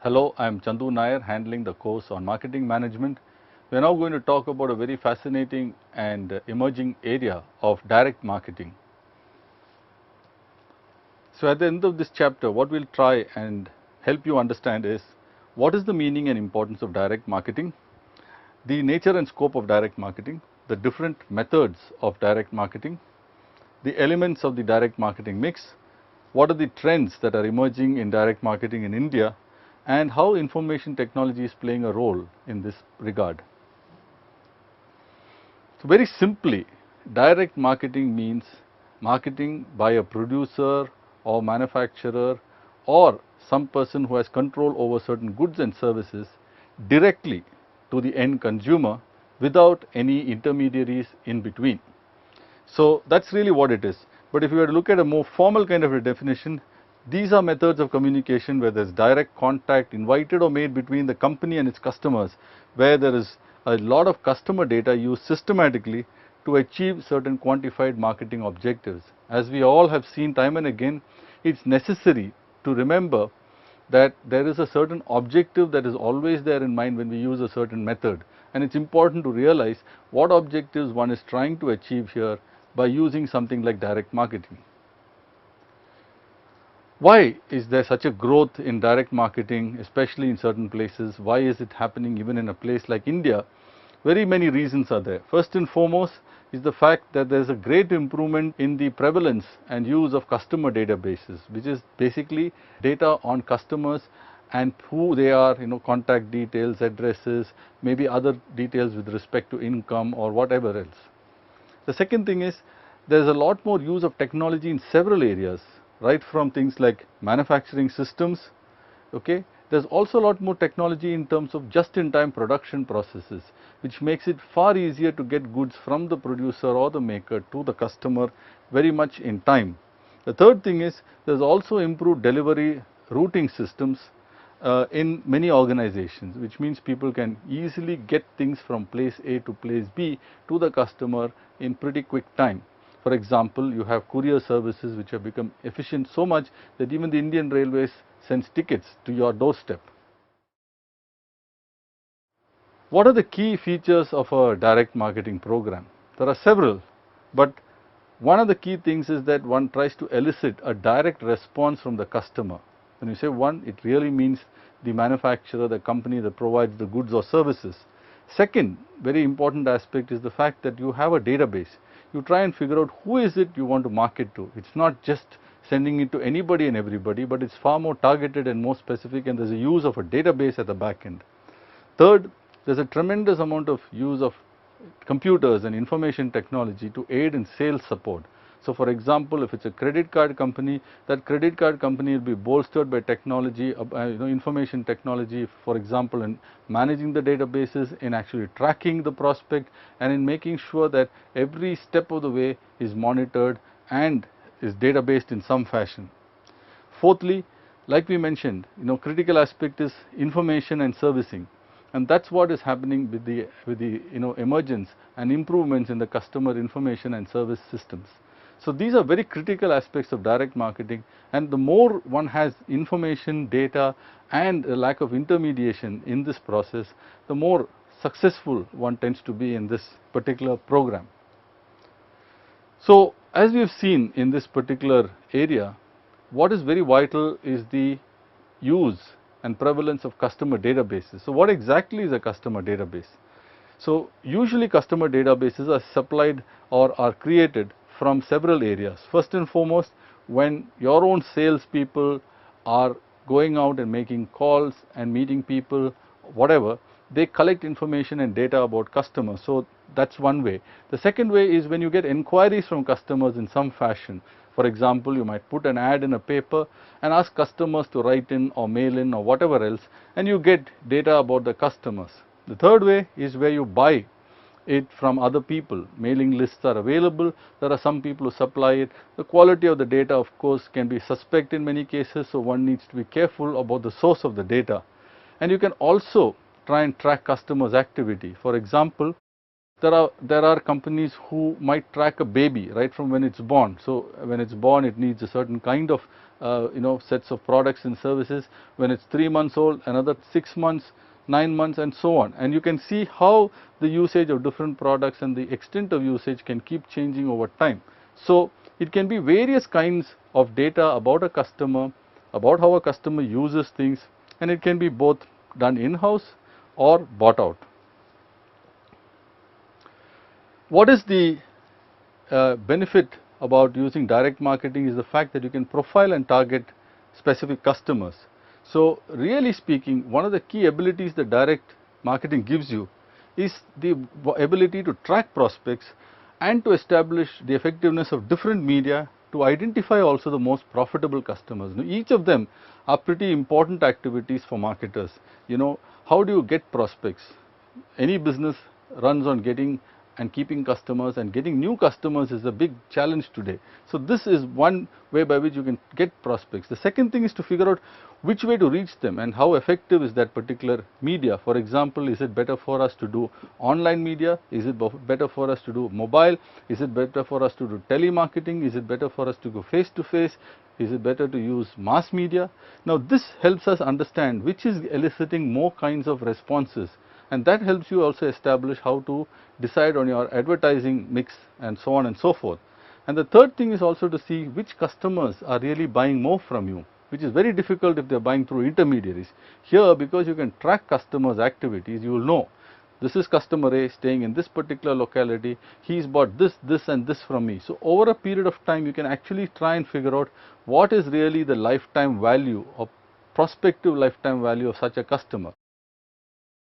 Hello, I am Chandu Nair, handling the course on marketing management. We are now going to talk about a very fascinating and emerging area of direct marketing. So at the end of this chapter, what we'll try and help you understand is what is the meaning and importance of direct marketing, the nature and scope of direct marketing, the different methods of direct marketing, the elements of the direct marketing mix, what are the trends that are emerging in direct marketing in India, and how information technology is playing a role in this regard. So very simply, direct marketing means marketing by a producer or manufacturer or some person who has control over certain goods and services directly to the end consumer without any intermediaries in between. So that's really what it is. But if you were to look at a more formal kind of a definition, these are methods of communication where there's direct contact invited or made between the company and its customers, where there is a lot of customer data used systematically to achieve certain quantified marketing objectives. As we all have seen time and again, it's necessary to remember that there is a certain objective that is always there in mind when we use a certain method, and it's important to realize what objectives one is trying to achieve here by using something like direct marketing. Why is there such a growth in direct marketing, especially in certain places? Why is it happening even in a place like India? Very many reasons are there. First and foremost is the fact that there is a great improvement in the prevalence and use of customer databases, which is basically data on customers and who they are, contact details, addresses, maybe other details with respect to income or whatever else. The second thing is there is a lot more use of technology in several areas, right from things like manufacturing systems. Okay, there's also a lot more technology in terms of just-in-time production processes, which makes it far easier to get goods from the producer or the maker to the customer very much in time. The third thing is there's also improved delivery routing systems in many organizations, which means people can easily get things from place A to place B to the customer in pretty quick time. For example, you have courier services which have become efficient so much that even the Indian Railways sends tickets to your doorstep. What are the key features of a direct marketing program? There are several, but one of the key things is that one tries to elicit a direct response from the customer. When you say one, it really means the manufacturer, the company that provides the goods or services. Second, very important aspect is the fact that you have a database. You try and figure out who is it you want to market to. It's not just sending it to anybody and everybody, but it's far more targeted and more specific, and there's a use of a database at the back end. Third, there's a tremendous amount of use of computers and information technology to aid in sales support. So for example, if it's a credit card company, that credit card company will be bolstered by technology, information technology, for example, in managing the databases, in actually tracking the prospect, and in making sure that every step of the way is monitored and is databased in some fashion. Fourthly, like we mentioned, critical aspect is information and servicing. And that's what is happening with the emergence and improvements in the customer information and service systems. So these are very critical aspects of direct marketing, and the more one has information, data, and a lack of intermediation in this process, the more successful one tends to be in this particular program. So as we have seen in this particular area, what is very vital is the use and prevalence of customer databases. So what exactly is a customer database? So usually customer databases are supplied or are created from several areas. First and foremost, when your own salespeople are going out and making calls and meeting people, whatever, they collect information and data about customers. So that's one way. The second way is when you get inquiries from customers in some fashion. For example, you might put an ad in a paper and ask customers to write in or mail in or whatever else, and you get data about the customers. The third way is where you buy it from other people. Mailing lists are available. There are some people who supply it. The quality of the data, of course, can be suspect in many cases, so one needs to be careful about the source of the data. And you can also try and track customers' activity. For example, There are companies who might track a baby right from when it's born. So when it's born, it needs a certain kind of sets of products and services. When it's 3 months old, another 6 months, 9 months, and so on. And you can see how the usage of different products and the extent of usage can keep changing over time. So it can be various kinds of data about a customer, about how a customer uses things, and it can be both done in-house or bought out. What is the benefit about using direct marketing is the fact that you can profile and target specific customers. So really speaking, one of the key abilities that direct marketing gives you is the ability to track prospects and to establish the effectiveness of different media to identify also the most profitable customers. Now, each of them are pretty important activities for marketers. How do you get prospects? Any business runs on getting and keeping customers, and getting new customers is a big challenge today. So this is one way by which you can get prospects. The second thing is to figure out which way to reach them and how effective is that particular media. For example, is it better for us to do online media? Is it better for us to do mobile? Is it better for us to do telemarketing? Is it better for us to go face to face? Is it better to use mass media? Now this helps us understand which is eliciting more kinds of responses, and that helps you also establish how to decide on your advertising mix and so on and so forth. And the third thing is also to see which customers are really buying more from you, which is very difficult if they are buying through intermediaries. Here, because you can track customers' activities, you will know this is customer A staying in this particular locality, he's bought this, this and this from me. So over a period of time, you can actually try and figure out what is really the lifetime value or prospective lifetime value of such a customer.